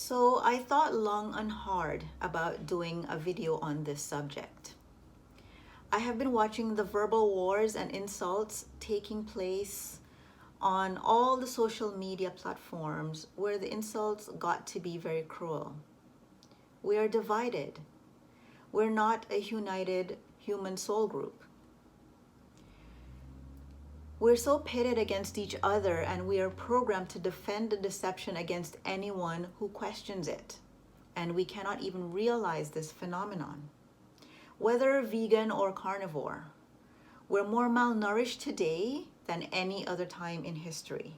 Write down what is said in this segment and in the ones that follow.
So I thought long and hard about doing a video on this subject. I have been watching the verbal wars and insults taking place on all the social media platforms where the insults got to be very cruel. We are divided. We're not a united human soul group. We're so pitted against each other, and we are programmed to defend the deception against anyone who questions it. And we cannot even realize this phenomenon. Whether vegan or carnivore, we're more malnourished today than any other time in history.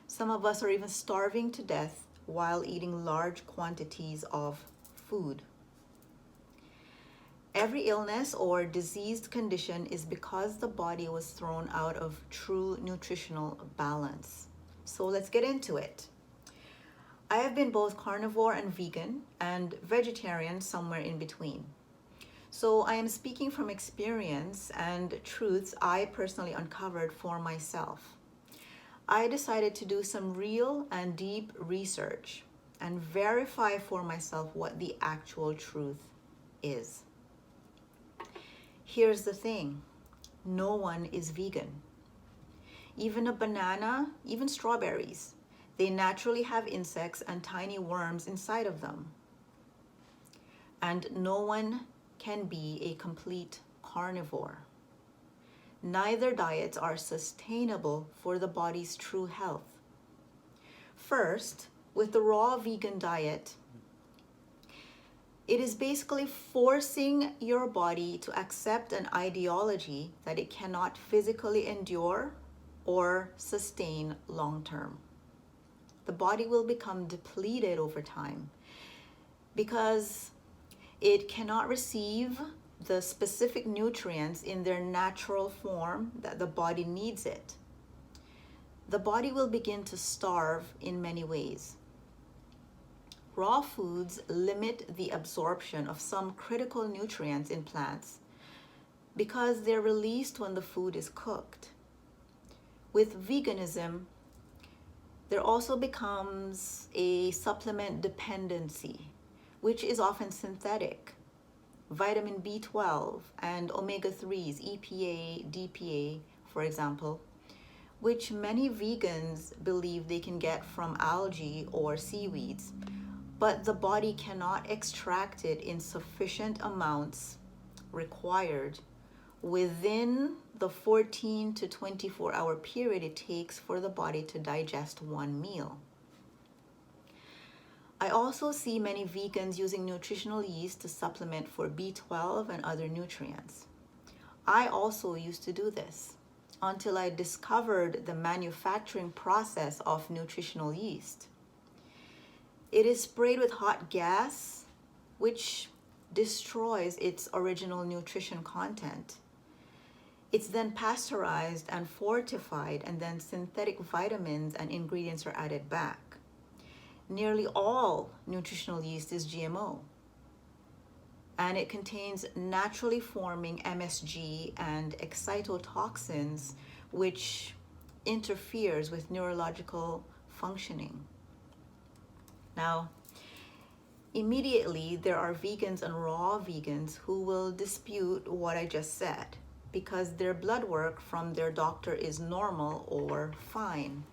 Some of us are even starving to death while eating large quantities of food. Every illness or diseased condition is because the body was thrown out of true nutritional balance. So let's get into it. I have been both carnivore and vegan and vegetarian somewhere in between. So I am speaking from experience and truths I personally uncovered for myself. I decided to do some real and deep research and verify for myself what the actual truth is. Here's the thing, no one is vegan. Even a banana, even strawberries, they naturally have insects and tiny worms inside of them. And no one can be a complete carnivore. Neither diets are sustainable for the body's true health. First, with the raw vegan diet, it is basically forcing your body to accept an ideology that it cannot physically endure or sustain long term. The body will become depleted over time because it cannot receive the specific nutrients in their natural form that the body needs it. The body will begin to starve in many ways. Raw foods limit the absorption of some critical nutrients in plants because they're released when the food is cooked. With veganism, there also becomes a supplement dependency, which is often synthetic. Vitamin B12 and omega-3s, EPA, DPA, for example, which many vegans believe they can get from algae or seaweeds, but the body cannot extract it in sufficient amounts required within the 14 to 24 hour period it takes for the body to digest one meal. I also see many vegans using nutritional yeast to supplement for B12 and other nutrients. I also used to do this until I discovered the manufacturing process of nutritional yeast. It is sprayed with hot gas, which destroys its original nutrition content. It's then pasteurized and fortified, and then synthetic vitamins and ingredients are added back. Nearly all nutritional yeast is GMO, and it contains naturally forming MSG and excitotoxins, which interferes with neurological functioning. Now, immediately there are vegans and raw vegans who will dispute what I just said because their blood work from their doctor is normal or fine.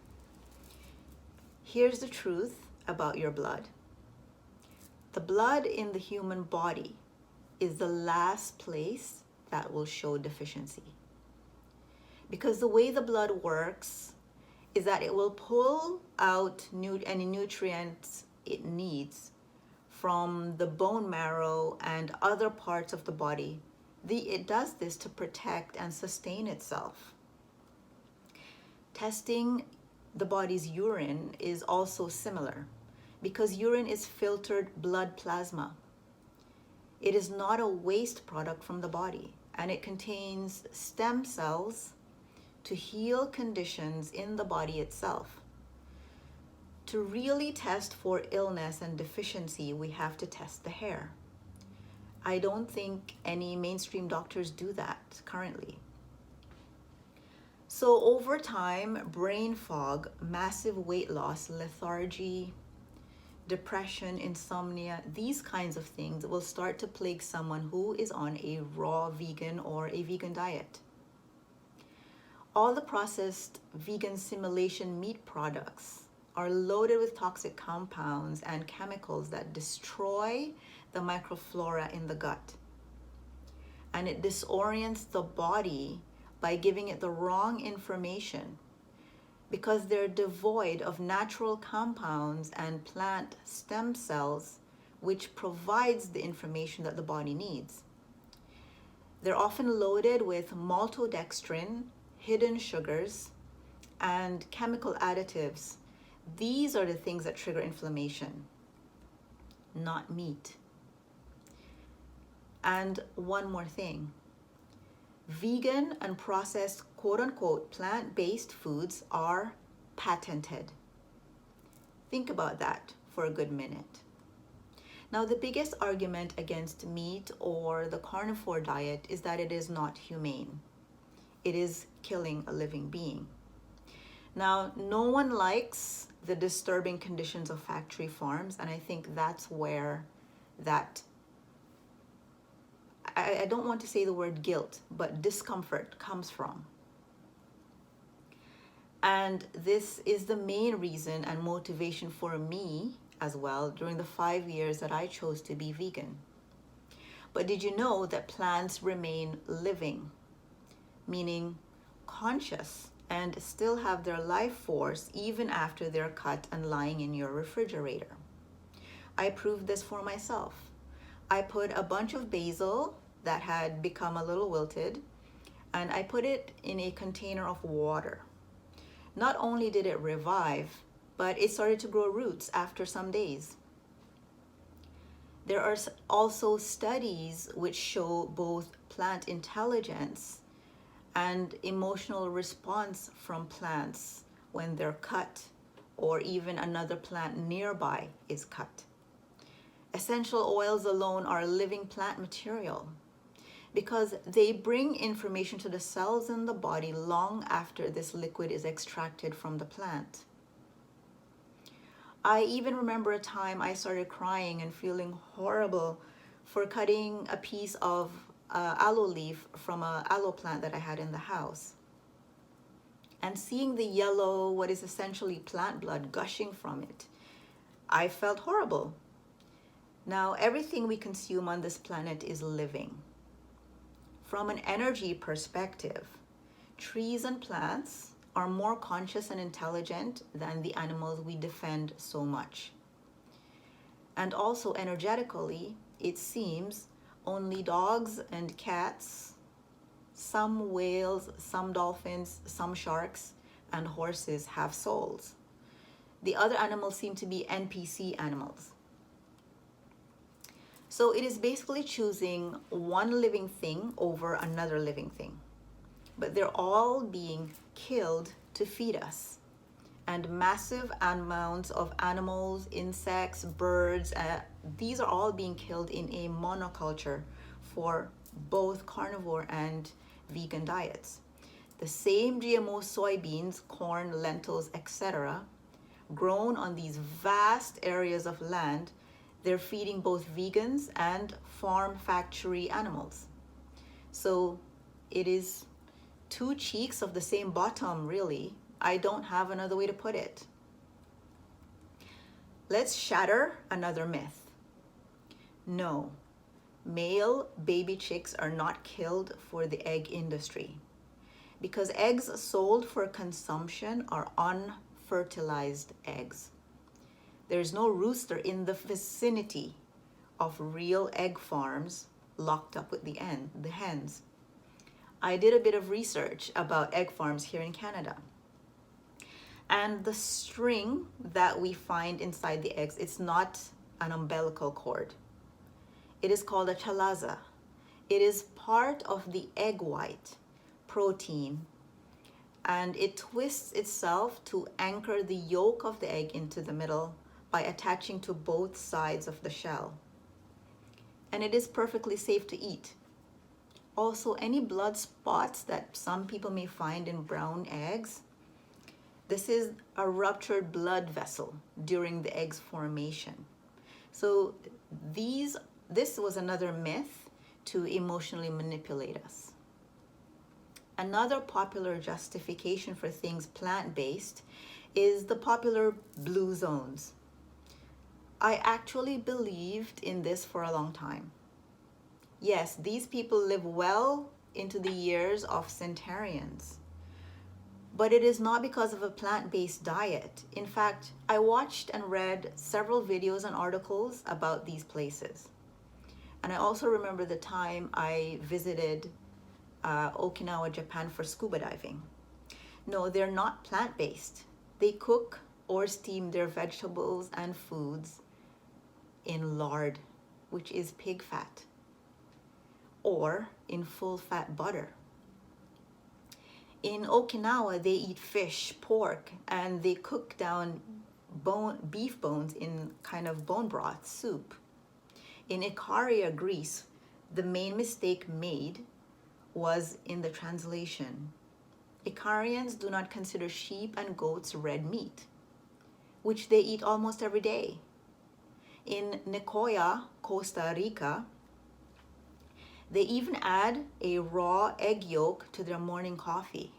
Here's the truth about your blood. The blood in the human body is the last place that will show deficiency. Because the way the blood works is that it will pull out any nutrients it needs from the bone marrow and other parts of the body. It does this to protect and sustain itself. Testing the body's urine is also similar because urine is filtered blood plasma. It is not a waste product from the body, and it contains stem cells to heal conditions in the body itself. To really test for illness and deficiency, we have to test the hair. I don't think any mainstream doctors do that currently. So over time, brain fog, massive weight loss, lethargy, depression, insomnia, these kinds of things will start to plague someone who is on a raw vegan or a vegan diet. All the processed vegan simulation meat products are loaded with toxic compounds and chemicals that destroy the microflora in the gut. And it disorients the body by giving it the wrong information, because they're devoid of natural compounds and plant stem cells, which provides the information that the body needs. They're often loaded with maltodextrin, hidden sugars, and chemical additives. These are the things that trigger inflammation, not meat. And one more thing. Vegan and processed quote-unquote plant-based foods are patented. Think about that for a good minute. Now, the biggest argument against meat or the carnivore diet is that it is not humane. It is killing a living being. Now, no one likes the disturbing conditions of factory farms, and I think that's where that I don't want to say the word guilt, but discomfort comes from. And this is the main reason and motivation for me as well during the 5 years that I chose to be vegan. But did you know that plants remain living, meaning conscious, and still have their life force even after they're cut and lying in your refrigerator? I proved this for myself. I put a bunch of basil that had become a little wilted, and I put it in a container of water. Not only did it revive, but it started to grow roots after some days. There are also studies which show both plant intelligence and emotional response from plants when they're cut, or even another plant nearby is cut. Essential oils alone are living plant material, because they bring information to the cells in the body long after this liquid is extracted from the plant. I even remember a time I started crying and feeling horrible for cutting a piece of aloe leaf from an aloe plant that I had in the house, and seeing the yellow, what is essentially plant blood, gushing from it. I felt horrible. Now, everything we consume on this planet is living. From an energy perspective, trees and plants are more conscious and intelligent than the animals we defend so much. And also energetically, it seems only dogs and cats, some whales, some dolphins, some sharks, and horses have souls. The other animals seem to be NPC animals. So it is basically choosing one living thing over another living thing. But they're all being killed to feed us. And massive amounts of animals, insects, birds, these are all being killed in a monoculture for both carnivore and vegan diets. The same GMO soybeans, corn, lentils, etc., grown on these vast areas of land, they're feeding both vegans and farm factory animals. So it is two cheeks of the same bottom, really. I don't have another way to put it. Let's shatter another myth. No, male baby chicks are not killed for the egg industry, because eggs sold for consumption are unfertilized eggs. There's no rooster in the vicinity of real egg farms locked up with the hens. I did a bit of research about egg farms here in Canada. And the string that we find inside the eggs, it's not an umbilical cord. It is called a chalaza. It is part of the egg white protein, and it twists itself to anchor the yolk of the egg into the middle by attaching to both sides of the shell. And it is perfectly safe to eat. Also, any blood spots that some people may find in brown eggs, This is a ruptured blood vessel during the egg's formation. So this was another myth to emotionally manipulate us. Another popular justification for things plant-based is the popular blue zones. I actually believed in this for a long time. Yes, these people live well into the years of centenarians. But it is not because of a plant-based diet. In fact, I watched and read several videos and articles about these places. And I also remember the time I visited Okinawa, Japan for scuba diving. No, they're not plant-based. They cook or steam their vegetables and foods in lard, which is pig fat, or in full-fat butter. In Okinawa, they eat fish, pork, and they cook down beef bones in kind of bone broth soup. In Ikaria, Greece, the main mistake made was in the translation. Icarians do not consider sheep and goats red meat, which they eat almost every day. In Nicoya, Costa Rica, they even add a raw egg yolk to their morning coffee.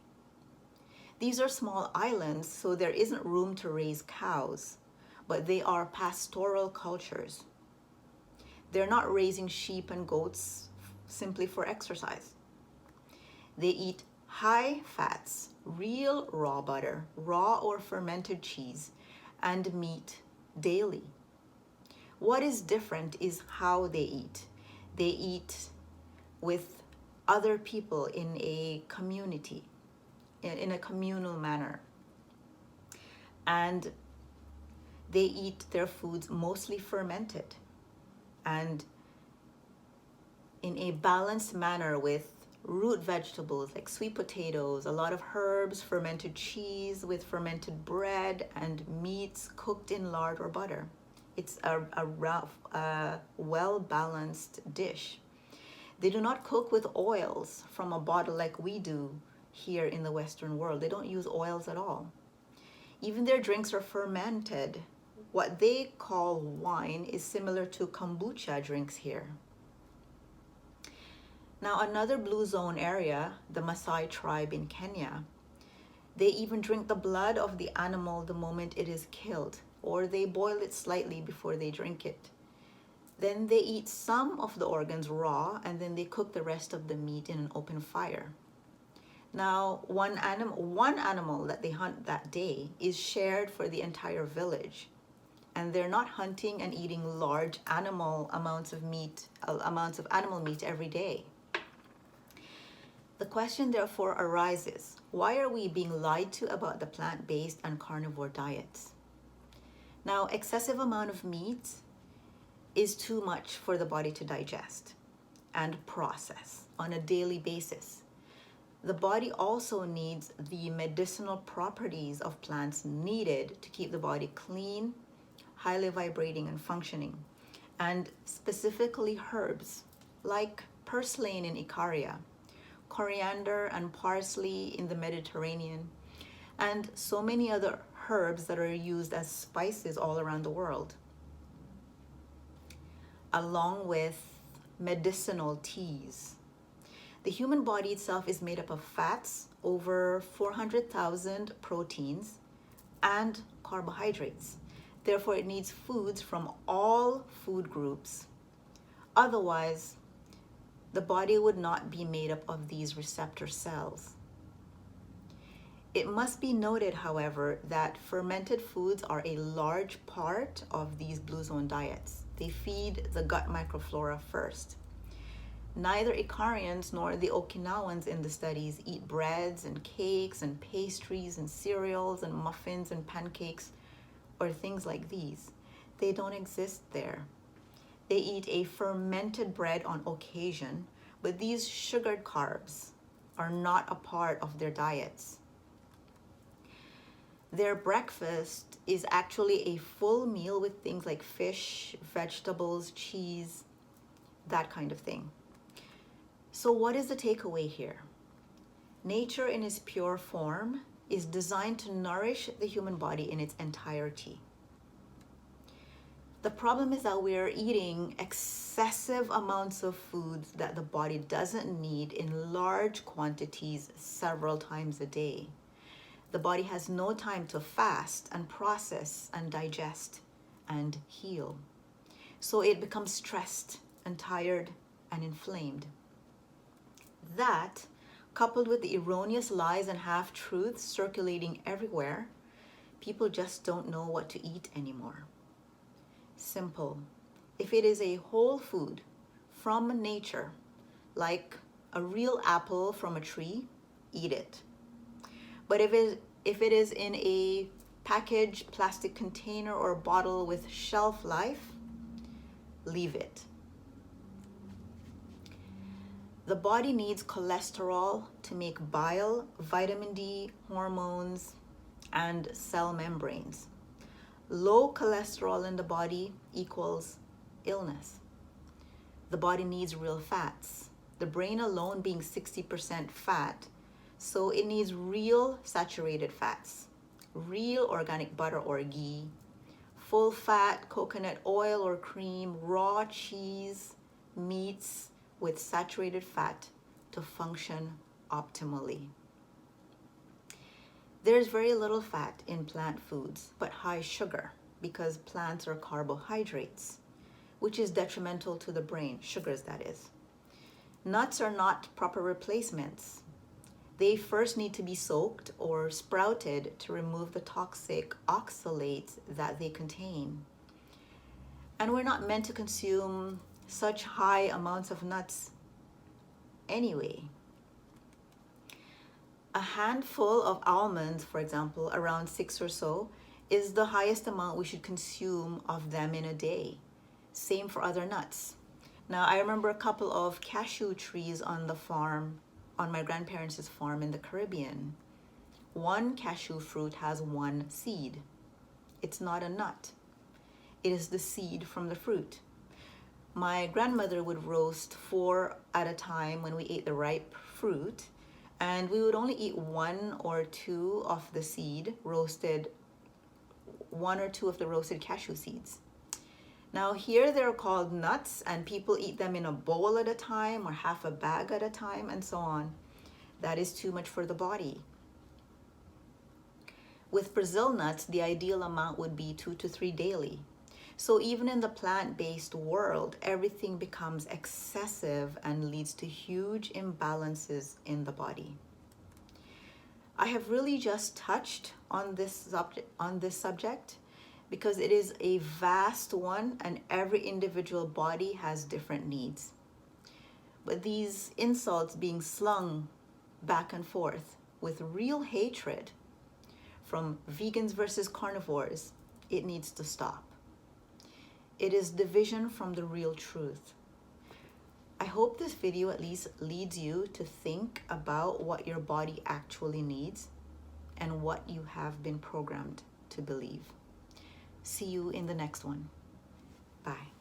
These are small islands, so there isn't room to raise cows, but they are pastoral cultures. They're not raising sheep and goats simply for exercise. They eat high fats, real raw butter, raw or fermented cheese, and meat daily. What is different is how they eat. They eat with other people in a community, in a communal manner. And they eat their foods mostly fermented and in a balanced manner with root vegetables like sweet potatoes, a lot of herbs, fermented cheese with fermented bread, and meats cooked in lard or butter. It's a well-balanced dish. They do not cook with oils from a bottle like we do here in the Western world. They don't use oils at all. Even their drinks are fermented. What they call wine is similar to kombucha drinks here. Now, another blue zone area, the Maasai tribe in Kenya, they even drink the blood of the animal the moment it is killed, or they boil it slightly before they drink it. Then they eat some of the organs raw, and then they cook the rest of the meat in an open fire. Now, one animal that they hunt that day is shared for the entire village. And they're not hunting and eating large amounts of animal meat every day. The question therefore arises, why are we being lied to about the plant-based and carnivore diets? Now, excessive amount of meat is too much for the body to digest and process on a daily basis. The body also needs the medicinal properties of plants needed to keep the body clean, highly vibrating and functioning, and specifically herbs like purslane in Ikaria, coriander and parsley in the Mediterranean, and so many other herbs that are used as spices all around the world, along with medicinal teas. The human body itself is made up of fats, over 400,000 proteins, and carbohydrates. Therefore, it needs foods from all food groups. Otherwise, the body would not be made up of these receptor cells. It must be noted, however, that fermented foods are a large part of these blue zone diets. They feed the gut microflora first. Neither Icarians nor the Okinawans in the studies eat breads and cakes and pastries and cereals and muffins and pancakes or things like these. They don't exist there. They eat a fermented bread on occasion, but these sugared carbs are not a part of their diets. Their breakfast is actually a full meal with things like fish, vegetables, cheese, that kind of thing. So what is the takeaway here? Nature in its pure form is designed to nourish the human body in its entirety. The problem is that we're eating excessive amounts of foods that the body doesn't need in large quantities several times a day. The body has no time to fast and process and digest and heal. So it becomes stressed and tired and inflamed. That, coupled with the erroneous lies and half-truths circulating everywhere, people just don't know what to eat anymore. Simple. If it is a whole food from nature, like a real apple from a tree, eat it. But if it is in a packaged plastic container or bottle with shelf life, leave it. The body needs cholesterol to make bile, vitamin D, hormones, and cell membranes. Low cholesterol in the body equals illness. The body needs real fats. The brain alone being 60% fat, so it needs real saturated fats, real organic butter or ghee, full fat coconut oil or cream, raw cheese, meats with saturated fat to function optimally. There's very little fat in plant foods, but high sugar, because plants are carbohydrates, which is detrimental to the brain, sugars that is. Nuts are not proper replacements. They first need to be soaked or sprouted to remove the toxic oxalates that they contain. And we're not meant to consume such high amounts of nuts anyway. A handful of almonds, for example, around 6 or so, is the highest amount we should consume of them in a day. Same for other nuts. Now, I remember a couple of cashew trees on the farm, on my grandparents' farm in the Caribbean. One cashew fruit has one seed. It's not a nut. It is the seed from the fruit. My grandmother would roast 4 at a time when we ate the ripe fruit, and we would only eat 1 or 2 of the seed roasted, 1 or 2 of the roasted cashew seeds. Now here they're called nuts, and people eat them in a bowl at a time or half a bag at a time and so on. That is too much for the body. With Brazil nuts, the ideal amount would be 2 to 3 daily. So even in the plant-based world, everything becomes excessive and leads to huge imbalances in the body. I have really just touched on this subject because it is a vast one and every individual body has different needs. But these insults being slung back and forth with real hatred from vegans versus carnivores, it needs to stop. It is division from the real truth. I hope this video at least leads you to think about what your body actually needs and what you have been programmed to believe. See you in the next one. Bye.